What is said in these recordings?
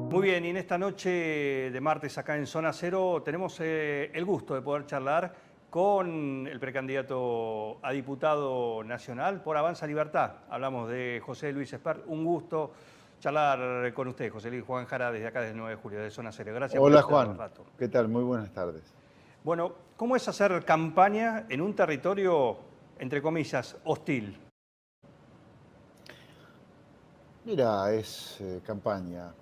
Muy bien, y en esta noche de martes acá en Zona Cero tenemos el gusto de poder charlar con el precandidato a diputado nacional por Avanza Libertad. Hablamos de José Luis Espert. Un gusto charlar con usted, José Luis. Juan Jara, desde acá, desde el 9 de julio, de Zona Cero. Gracias por Hola este Juan, rato. ¿qué tal? Muy buenas tardes. Bueno, ¿cómo es hacer campaña en un territorio, entre comillas, hostil? Mira, es campaña.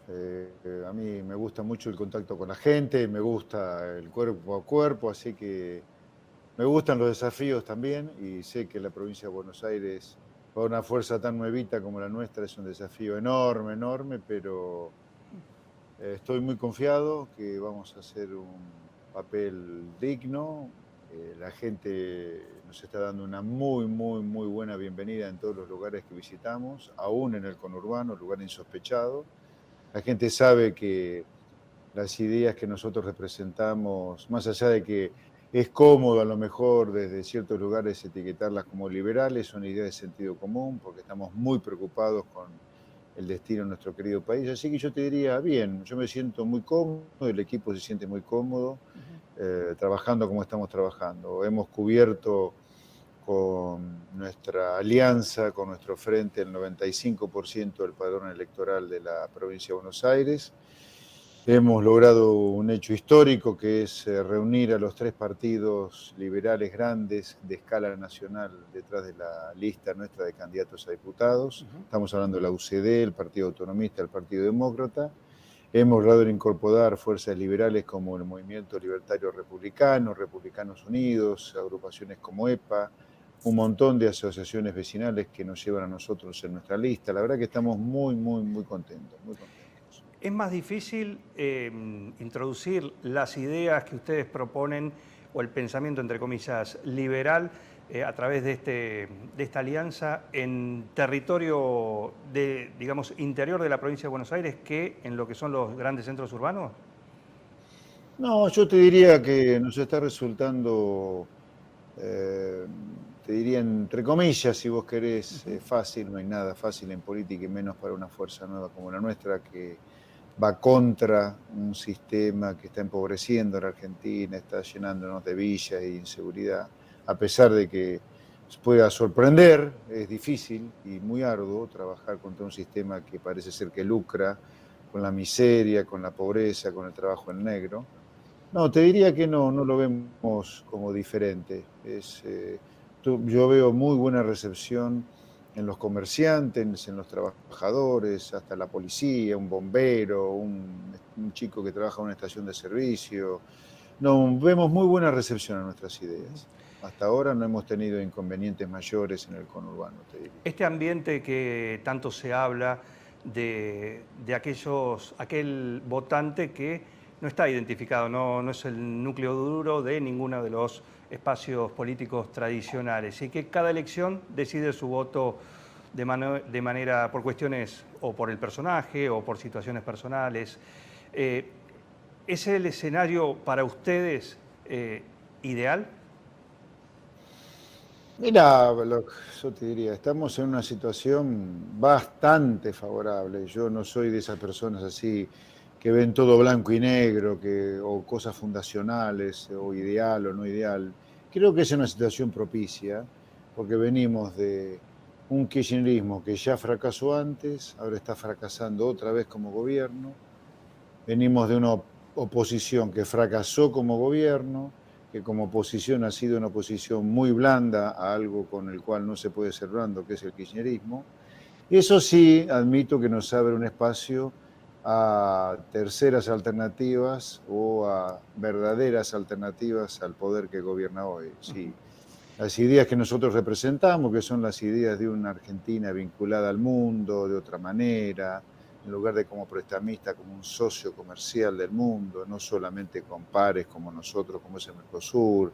A mí me gusta mucho el contacto con la gente, me gusta el cuerpo a cuerpo, así que me gustan los desafíos también y sé que la provincia de Buenos Aires, para una fuerza tan nuevita como la nuestra, es un desafío enorme, enorme, pero estoy muy confiado que vamos a hacer un papel digno. La gente nos está dando una muy, muy, muy buena bienvenida en todos los lugares que visitamos, aún en el conurbano, lugar insospechado. La gente sabe que las ideas que nosotros representamos, más allá de que es cómodo a lo mejor desde ciertos lugares etiquetarlas como liberales, son ideas de sentido común, porque estamos muy preocupados con el destino de nuestro querido país. Así que yo te diría, bien, yo me siento muy cómodo, el equipo se siente muy cómodo, trabajando como estamos trabajando. Hemos cubierto con nuestra alianza, con nuestro frente, el 95% del padrón electoral de la provincia de Buenos Aires. Hemos logrado un hecho histórico que es reunir a los tres partidos liberales grandes de escala nacional detrás de la lista nuestra de candidatos a diputados. Estamos hablando de la UCD, el Partido Autonomista, el Partido Demócrata. Hemos logrado incorporar fuerzas liberales como el Movimiento Libertario Republicano, Republicanos Unidos, agrupaciones como EPA, un montón de asociaciones vecinales que nos llevan a nosotros en nuestra lista. La verdad que estamos muy, muy, muy contentos, muy contentos. ¿Es más difícil introducir las ideas que ustedes proponen o el pensamiento, entre comillas, liberal a través de esta alianza en territorio, digamos, interior de la provincia de Buenos Aires que en lo que son los grandes centros urbanos? No, yo te diría que nos está resultando, eh, te diría entre comillas, si vos querés, fácil. No hay nada fácil en política y menos para una fuerza nueva como la nuestra que va contra un sistema que está empobreciendo a la Argentina, está llenándonos de villas e inseguridad. A pesar de que pueda sorprender, es difícil y muy arduo trabajar contra un sistema que parece ser que lucra con la miseria, con la pobreza, con el trabajo en negro. No, te diría que no, no lo vemos como diferente. Yo veo muy buena recepción en los comerciantes, en los trabajadores, hasta la policía, un bombero, un chico que trabaja en una estación de servicio. No, vemos muy buena recepción a nuestras ideas. Hasta ahora no hemos tenido inconvenientes mayores en el conurbano, te diría. Este ambiente que tanto se habla de aquel votante que no está identificado, no es el núcleo duro de ninguno de los espacios políticos tradicionales y que cada elección decide su voto de manera por cuestiones o por el personaje o por situaciones personales. Eh, ¿Es el escenario para ustedes ideal? Mira, yo te diría, estamos en una situación bastante favorable. Yo no soy de esas personas así que ven todo blanco y negro, o cosas fundacionales, o ideal o no ideal. Creo que es una situación propicia, porque venimos de un kirchnerismo que ya fracasó antes, ahora está fracasando otra vez como gobierno. Venimos de una oposición que fracasó como gobierno, que como oposición ha sido una oposición muy blanda a algo con el cual no se puede ser blando, que es el kirchnerismo. Eso sí, admito que nos abre un espacio a terceras alternativas o a verdaderas alternativas al poder que gobierna hoy. Sí, las ideas que nosotros representamos, que son las ideas de una Argentina vinculada al mundo de otra manera, en lugar de como prestamista, como un socio comercial del mundo, no solamente con pares como nosotros, como es el Mercosur,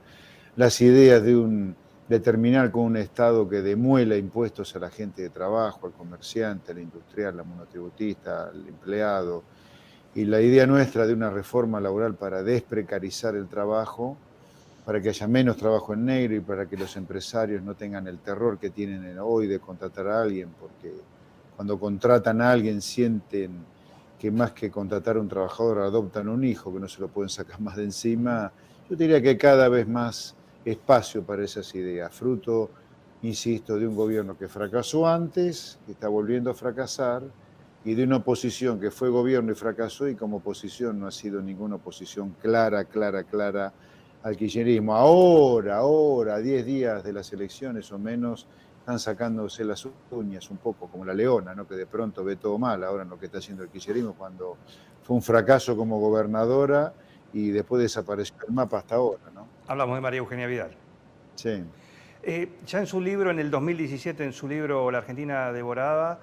las ideas de terminar con un Estado que demuela impuestos a la gente de trabajo, al comerciante, al industrial, al monotributista, al empleado, y la idea nuestra de una reforma laboral para desprecarizar el trabajo, para que haya menos trabajo en negro y para que los empresarios no tengan el terror que tienen hoy de contratar a alguien, porque cuando contratan a alguien sienten que más que contratar a un trabajador adoptan un hijo que no se lo pueden sacar más de encima, yo diría que cada vez más espacio para esas ideas, fruto, insisto, de un gobierno que fracasó antes, que está volviendo a fracasar, y de una oposición que fue gobierno y fracasó, y como oposición no ha sido ninguna oposición clara al kirchnerismo. Ahora, a 10 días de las elecciones o menos, están sacándose las uñas un poco, como la leona, ¿no? Que de pronto ve todo mal ahora en lo que está haciendo el kirchnerismo, cuando fue un fracaso como gobernadora y después desapareció el mapa hasta ahora, ¿no? Hablamos de María Eugenia Vidal. Sí. Ya en su libro, en el 2017, en su libro La Argentina devorada,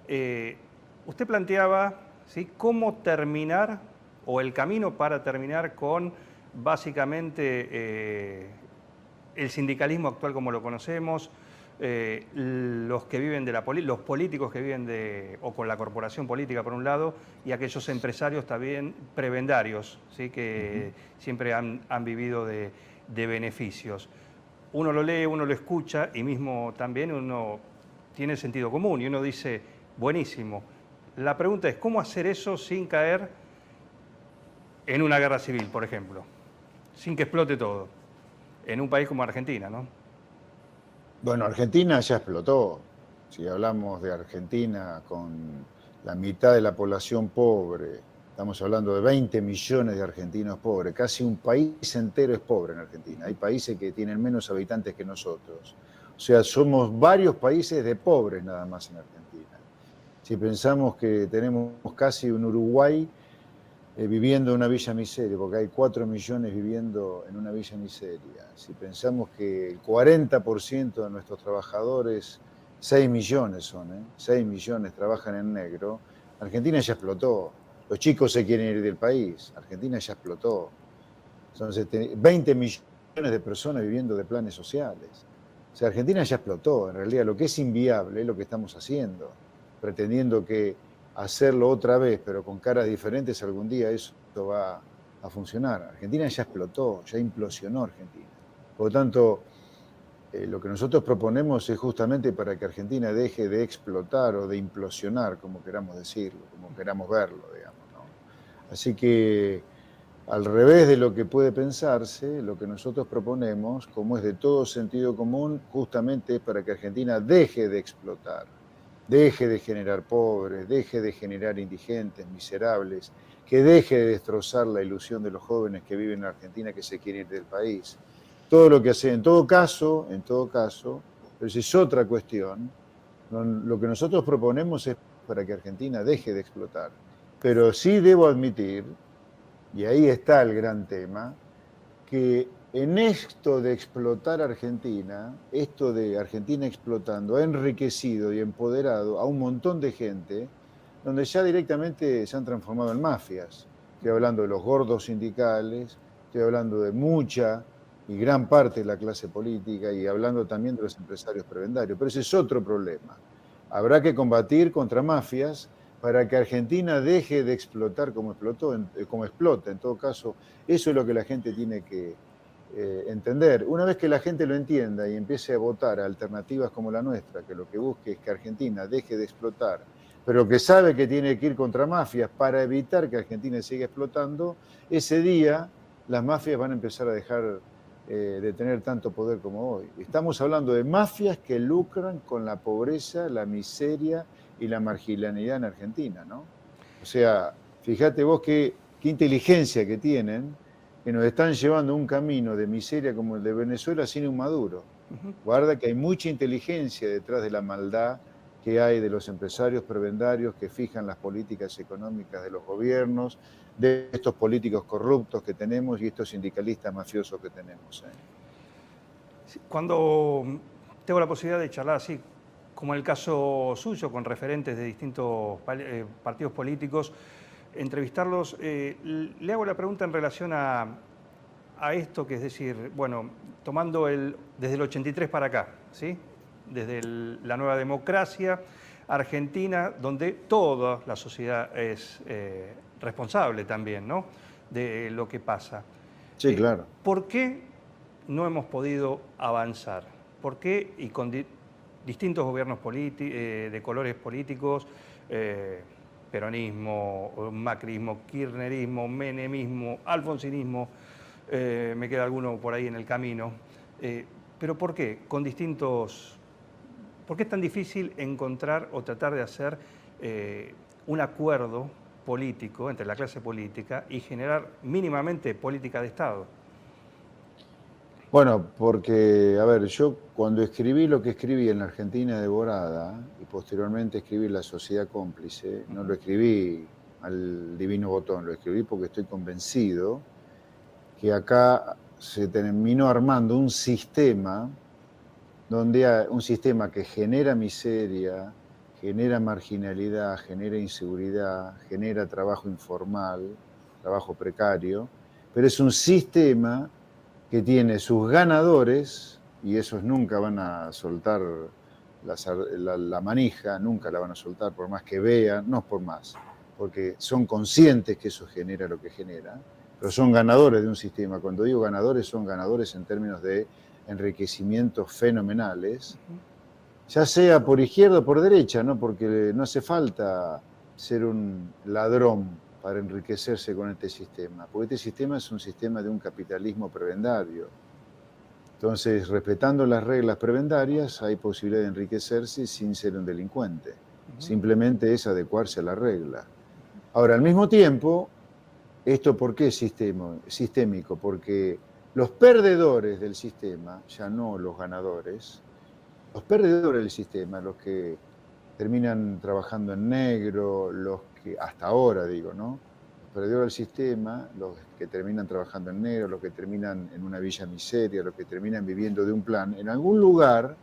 usted planteaba, ¿sí?, cómo terminar, o el camino para terminar con básicamente el sindicalismo actual como lo conocemos, los que viven de los políticos que viven o con la corporación política por un lado, y aquellos empresarios también prebendarios, ¿sí?, que siempre han vivido de beneficios. Uno lo lee, uno lo escucha y mismo también uno tiene sentido común y uno dice, buenísimo. La pregunta es, ¿cómo hacer eso sin caer en una guerra civil, por ejemplo? Sin que explote todo, en un país como Argentina, ¿no? Bueno, Argentina ya explotó. Si hablamos de Argentina con la mitad de la población pobre, estamos hablando de 20 millones de argentinos pobres, casi un país entero es pobre en Argentina. Hay países que tienen menos habitantes que nosotros. O sea, somos varios países de pobres nada más en Argentina. Si pensamos que tenemos casi un Uruguay viviendo en una villa miseria, porque hay 4 millones viviendo en una villa miseria. Si pensamos que el 40% de nuestros trabajadores, 6 millones son, 6 millones trabajan en negro, Argentina ya explotó. Los chicos se quieren ir del país, Argentina ya explotó. Son 20 millones de personas viviendo de planes sociales. O sea, Argentina ya explotó. En realidad, lo que es inviable es lo que estamos haciendo, pretendiendo que hacerlo otra vez, pero con caras diferentes, algún día eso va a funcionar. Argentina ya explotó, ya implosionó Argentina. Por lo tanto, lo que nosotros proponemos es justamente para que Argentina deje de explotar o de implosionar, como queramos decirlo, como queramos verlo, digamos, ¿no? Así que, al revés de lo que puede pensarse, lo que nosotros proponemos, como es de todo sentido común, justamente es para que Argentina deje de explotar, deje de generar pobres, deje de generar indigentes, miserables, que deje de destrozar la ilusión de los jóvenes que viven en Argentina que se quieren ir del país. Todo lo que hace, en todo caso, pero esa es otra cuestión, lo que nosotros proponemos es para que Argentina deje de explotar. Pero sí debo admitir, y ahí está el gran tema, que en esto de explotar Argentina, esto de Argentina explotando, ha enriquecido y empoderado a un montón de gente, donde ya directamente se han transformado en mafias. Estoy hablando de los gordos sindicales, estoy hablando de mucha y gran parte de la clase política y hablando también de los empresarios prebendarios. Pero ese es otro problema. Habrá que combatir contra mafias para que Argentina deje de explotar como explota. En todo caso, eso es lo que la gente tiene que entender. Una vez que la gente lo entienda y empiece a votar a alternativas como la nuestra, que lo que busque es que Argentina deje de explotar, pero que sabe que tiene que ir contra mafias para evitar que Argentina siga explotando, ese día las mafias van a empezar a dejar de tener tanto poder como hoy. Estamos hablando de mafias que lucran con la pobreza, la miseria y la marginalidad en Argentina, ¿no? O sea, fíjate vos qué inteligencia que tienen, que nos están llevando un camino de miseria como el de Venezuela sin un Maduro. Guarda que hay mucha inteligencia detrás de la maldad que hay de los empresarios prebendarios que fijan las políticas económicas de los gobiernos, de estos políticos corruptos que tenemos y estos sindicalistas mafiosos que tenemos. Cuando tengo la posibilidad de charlar así, como en el caso suyo, con referentes de distintos partidos políticos, entrevistarlos, le hago la pregunta en relación a esto, que es decir, bueno, tomando desde el 83 para acá, ¿sí?, desde la nueva democracia argentina, donde toda la sociedad es responsable también, ¿no?, de lo que pasa. Sí, claro. ¿Por qué no hemos podido avanzar? ¿Por qué, y con distintos gobiernos de colores políticos, peronismo, macrismo, kirchnerismo, menemismo, alfonsinismo, me queda alguno por ahí en el camino. Pero ¿por qué? ¿Por qué es tan difícil encontrar o tratar de hacer un acuerdo político entre la clase política y generar mínimamente política de Estado? Bueno, porque, a ver, yo cuando escribí lo que escribí en la Argentina devorada y posteriormente escribí La Sociedad Cómplice, no lo escribí al divino botón, lo escribí porque estoy convencido que acá se terminó armando un sistema un sistema que genera miseria, genera marginalidad, genera inseguridad, genera trabajo informal, trabajo precario, pero es un sistema que tiene sus ganadores, y esos nunca van a soltar la manija, nunca la van a soltar por más que vean, no por más, porque son conscientes que eso genera lo que genera, pero son ganadores de un sistema. Cuando digo ganadores, son ganadores en términos de enriquecimientos fenomenales, ya sea por izquierda o por derecha, ¿no? Porque no hace falta ser un ladrón para enriquecerse con este sistema, porque este sistema es un sistema de un capitalismo prebendario. Entonces, respetando las reglas prebendarias, hay posibilidad de enriquecerse sin ser un delincuente. Simplemente es adecuarse a la regla. Ahora, al mismo tiempo, ¿esto por qué es sistémico? Porque los perdedores del sistema, ya no los ganadores, los perdedores del sistema, los que terminan trabajando en negro, los que, hasta ahora digo, ¿no? Los perdedores del sistema, los que terminan trabajando en negro, los que terminan en una villa miseria, los que terminan viviendo de un plan, en algún lugar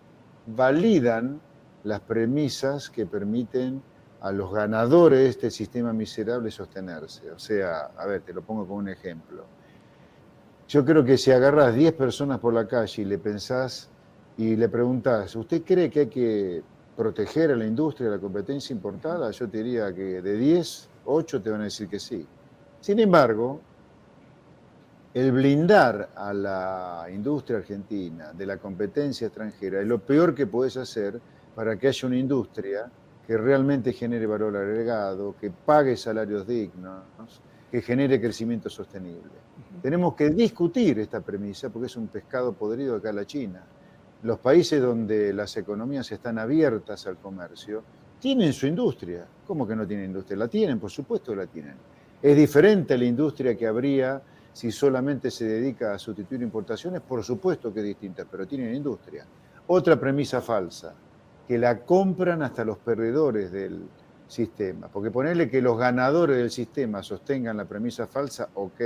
validan las premisas que permiten a los ganadores de este sistema miserable sostenerse. O sea, a ver, te lo pongo como un ejemplo. Yo creo que si agarrás 10 personas por la calle y le pensás y le preguntás, ¿usted cree que hay que proteger a la industria de la competencia importada? Yo te diría que de 10, 8 te van a decir que sí. Sin embargo, el blindar a la industria argentina de la competencia extranjera es lo peor que podés hacer para que haya una industria que realmente genere valor agregado, que pague salarios dignos, que genere crecimiento sostenible. Tenemos que discutir esta premisa porque es un pescado podrido acá en la China. Los países donde las economías están abiertas al comercio tienen su industria. ¿Cómo que no tienen industria? La tienen, por supuesto que la tienen. Es diferente a la industria que habría si solamente se dedica a sustituir importaciones, por supuesto que es distinta, pero tienen industria. Otra premisa falsa, que la compran hasta los perdedores del sistema. Porque ponerle que los ganadores del sistema sostengan la premisa falsa, ok,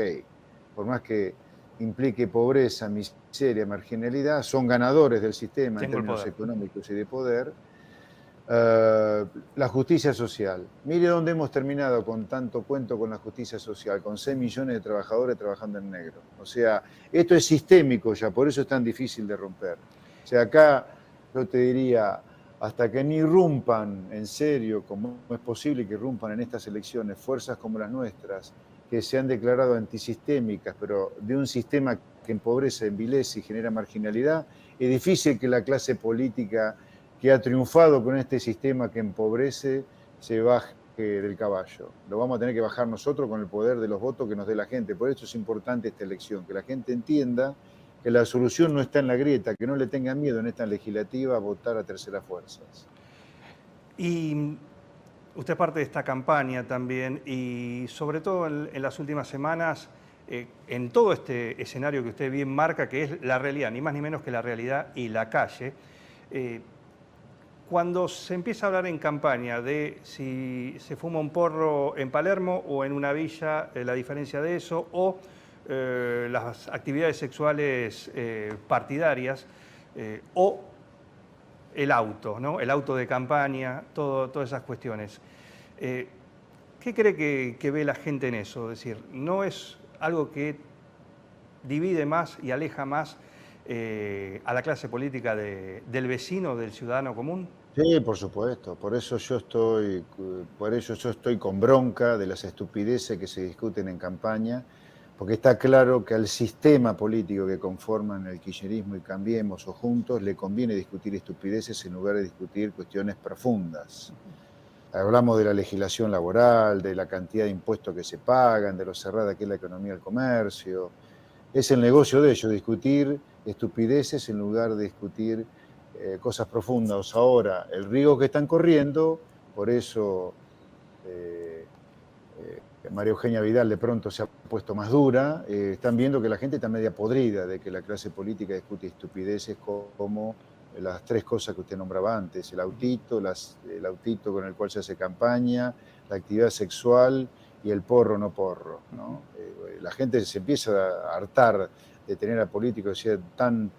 por más que implique pobreza, miseria, marginalidad, son ganadores del sistema en términos económicos y de poder. La justicia social. Mire dónde hemos terminado con tanto cuento con la justicia social, con 6 millones de trabajadores trabajando en negro. O sea, esto es sistémico ya, por eso es tan difícil de romper. O sea, acá yo te diría, hasta que ni irrumpan en serio, como es posible que irrumpan en estas elecciones, fuerzas como las nuestras, que se han declarado antisistémicas, pero de un sistema que empobrece, envilece y genera marginalidad, es difícil que la clase política que ha triunfado con este sistema que empobrece se baje del caballo. Lo vamos a tener que bajar nosotros con el poder de los votos que nos dé la gente. Por eso es importante esta elección, que la gente entienda que la solución no está en la grieta, que no le tengan miedo en esta legislativa a votar a terceras fuerzas. Y usted es parte de esta campaña también y sobre todo en las últimas semanas, en todo este escenario que usted bien marca, que es la realidad, ni más ni menos que la realidad y la calle, cuando se empieza a hablar en campaña de si se fuma un porro en Palermo o en una villa, la diferencia de eso, o las actividades sexuales partidarias, o el auto, ¿no? El auto de campaña, todas esas cuestiones. ¿Qué cree que ve la gente en eso? Es decir, ¿no es algo que divide más y aleja más a la clase política del vecino, del ciudadano común? Sí, por supuesto. Por eso yo estoy con bronca de las estupideces que se discuten en campaña, porque está claro que al sistema político que conforman el kirchnerismo y Cambiemos o Juntos le conviene discutir estupideces en lugar de discutir cuestiones profundas. Hablamos de la legislación laboral, de la cantidad de impuestos que se pagan, de lo cerrada que es la economía del comercio. Es el negocio de ellos, discutir estupideces en lugar de discutir cosas profundas. Ahora, el riesgo que están corriendo, por eso María Eugenia Vidal de pronto se ha puesto más dura, están viendo que la gente está media podrida de que la clase política discute estupideces como las tres cosas que usted nombraba antes, el autito con el cual se hace campaña, la actividad sexual y el porro no porro, ¿no? La gente se empieza a hartar de tener a políticos tan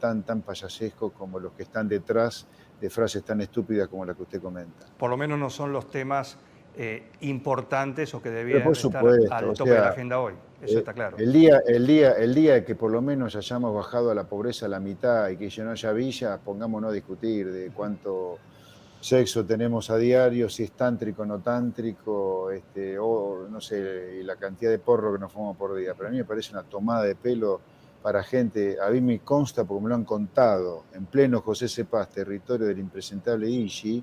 payasescos como los que están detrás de frases tan estúpidas como la que usted comenta. Por lo menos no son los temas importantes o que Pero debieran por estar supuesto, al o tope de la sea, agenda hoy. Eso está claro. el día que por lo menos hayamos bajado a la pobreza a la mitad y que ya no haya villas, pongámonos a discutir de cuánto sexo tenemos a diario, si es tántrico o no tántrico, o no sé, y la cantidad de porro que nos fumamos por día. Pero a mí me parece una tomada de pelo para gente, a mí me consta porque me lo han contado, en pleno José C. Paz, territorio del impresentable Igi,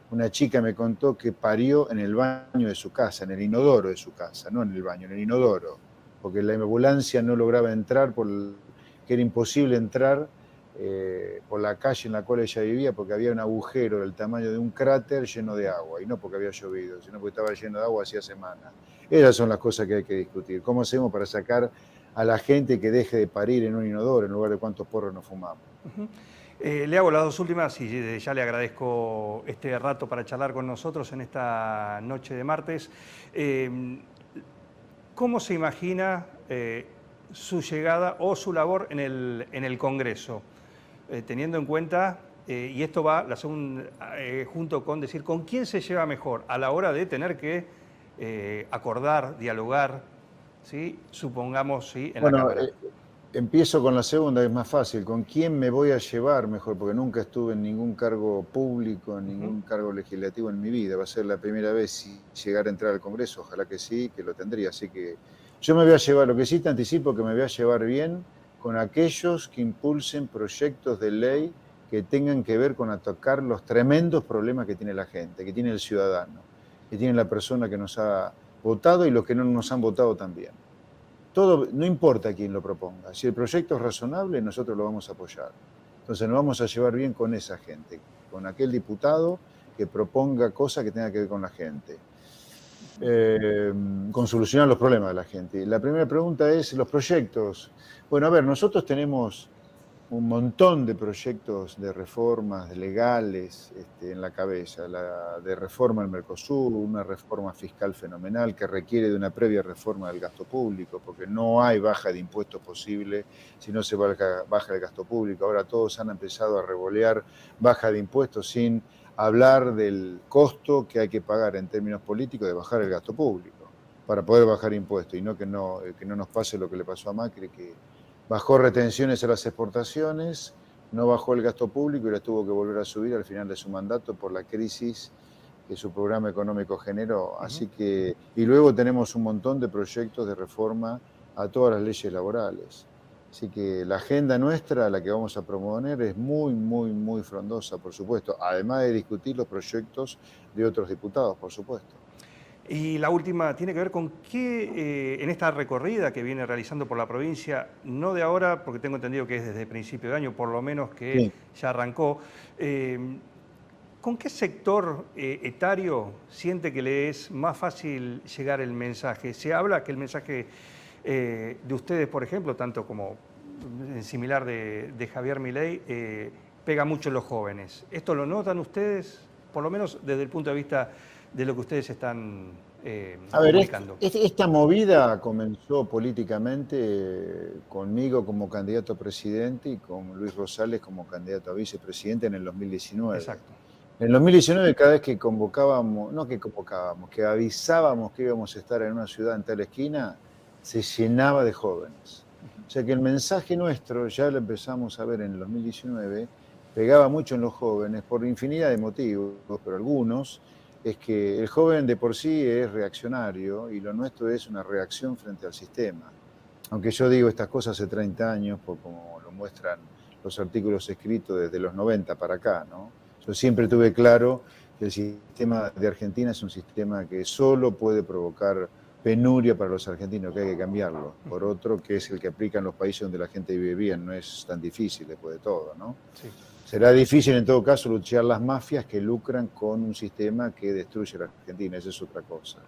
una chica me contó que parió en el baño de su casa, en el inodoro de su casa, no en el baño, en el inodoro, porque la ambulancia no lograba entrar, que era imposible entrar por la calle en la cual ella vivía, porque había un agujero del tamaño de un cráter lleno de agua, y no porque había llovido, sino porque estaba lleno de agua hacía semanas. Esas son las cosas que hay que discutir. ¿Cómo hacemos para sacar a la gente que deje de parir en un inodoro en lugar de cuántos porros nos fumamos? Le hago las dos últimas y ya le agradezco este rato para charlar con nosotros en esta noche de martes. ¿Cómo se imagina su llegada o su labor en el Congreso? Teniendo en cuenta, y esto va junto con decir, ¿con quién se lleva mejor a la hora de tener que acordar, dialogar, ¿sí? Supongamos, ¿sí? En la Cámara? Empiezo con la segunda, que es más fácil. ¿Con quién me voy a llevar mejor? Porque nunca estuve en ningún cargo público, en ningún cargo legislativo en mi vida. Va a ser la primera vez si llegar a entrar al Congreso. Ojalá que sí, que lo tendría. Así que yo me voy a llevar, lo que sí te anticipo, que me voy a llevar bien con aquellos que impulsen proyectos de ley que tengan que ver con atacar los tremendos problemas que tiene la gente, que tiene el ciudadano, que tiene la persona que nos ha votado y los que no nos han votado también. Todo, no importa quién lo proponga. Si el proyecto es razonable, nosotros lo vamos a apoyar. Entonces nos vamos a llevar bien con esa gente, con aquel diputado que proponga cosas que tengan que ver con la gente, con solucionar los problemas de la gente. La primera pregunta es los proyectos. Bueno, a ver, nosotros tenemos un montón de proyectos de reformas legales en la cabeza, de reforma al Mercosur, una reforma fiscal fenomenal que requiere de una previa reforma del gasto público, porque no hay baja de impuestos posible si no se baja el gasto público. Ahora todos han empezado a revolear baja de impuestos sin hablar del costo que hay que pagar en términos políticos de bajar el gasto público para poder bajar impuestos y que no nos pase lo que le pasó a Macri, que bajó retenciones a las exportaciones, no bajó el gasto público y las tuvo que volver a subir al final de su mandato por la crisis que su programa económico generó. Así que, y luego tenemos un montón de proyectos de reforma a todas las leyes laborales. Así que la agenda nuestra, la que vamos a proponer, es muy frondosa, por supuesto, además de discutir los proyectos de otros diputados, por supuesto. Y la última tiene que ver con qué, en esta recorrida que viene realizando por la provincia, no de ahora, porque tengo entendido que es desde principio de año, por lo menos que Sí. ya arrancó, ¿con qué sector etario siente que le es más fácil llegar el mensaje? Se habla que el mensaje de ustedes, por ejemplo, tanto como similar de Javier Milei, pega mucho en los jóvenes. ¿Esto lo notan ustedes, por lo menos desde el punto de vista de lo que ustedes están comunicando? Esta movida comenzó políticamente conmigo como candidato a presidente y con Luis Rosales como candidato a vicepresidente en el 2019. Exacto. En el 2019, cada vez que que avisábamos que íbamos a estar en una ciudad en tal esquina, se llenaba de jóvenes. O sea que el mensaje nuestro, ya lo empezamos a ver en el 2019, pegaba mucho en los jóvenes por infinidad de motivos, pero algunos es que el joven de por sí es reaccionario y lo nuestro es una reacción frente al sistema. Aunque yo digo estas cosas hace 30 años, como lo muestran los artículos escritos desde los 90 para acá, ¿no? Yo siempre tuve claro que el sistema de Argentina es un sistema que solo puede provocar penuria para los argentinos, que hay que cambiarlo, por otro que es el que aplican los países donde la gente vive bien, no es tan difícil después de todo, ¿no? Sí. Será difícil en todo caso luchar las mafias que lucran con un sistema que destruye a la Argentina, esa es otra cosa.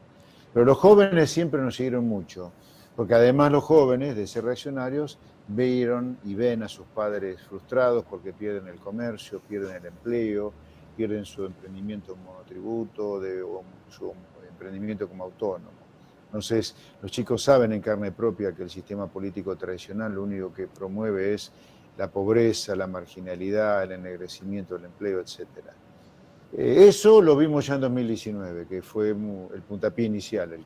Pero los jóvenes siempre nos siguieron mucho, porque además los jóvenes, de ser reaccionarios, vieron y ven a sus padres frustrados porque pierden el comercio, pierden el empleo, pierden su emprendimiento monotributo, o su emprendimiento como autónomo. Entonces, los chicos saben en carne propia que el sistema político tradicional lo único que promueve es la pobreza, la marginalidad, el ennegrecimiento del empleo, etc. Eso lo vimos ya en 2019, que fue el puntapié inicial.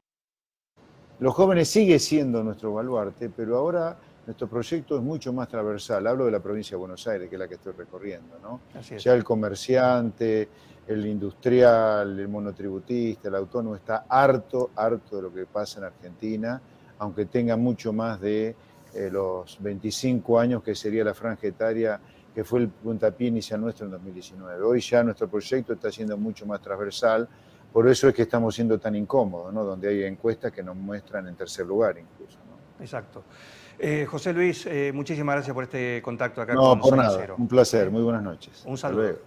Los jóvenes sigue siendo nuestro baluarte, pero ahora nuestro proyecto es mucho más transversal. Hablo de la provincia de Buenos Aires, que es la que estoy recorriendo, ¿no? Así es. Ya el comerciante, el industrial, el monotributista, el autónomo está harto de lo que pasa en Argentina, aunque tenga mucho más de los 25 años que sería la franja etaria que fue el puntapié inicial nuestro en 2019. Hoy ya nuestro proyecto está siendo mucho más transversal, por eso es que estamos siendo tan incómodos, ¿no? Donde hay encuestas que nos muestran en tercer lugar incluso, ¿no? Exacto. José Luis, muchísimas gracias por este contacto acá No, con por Zona nada, Cero. un placer, muy buenas noches. Un Hasta saludo. luego.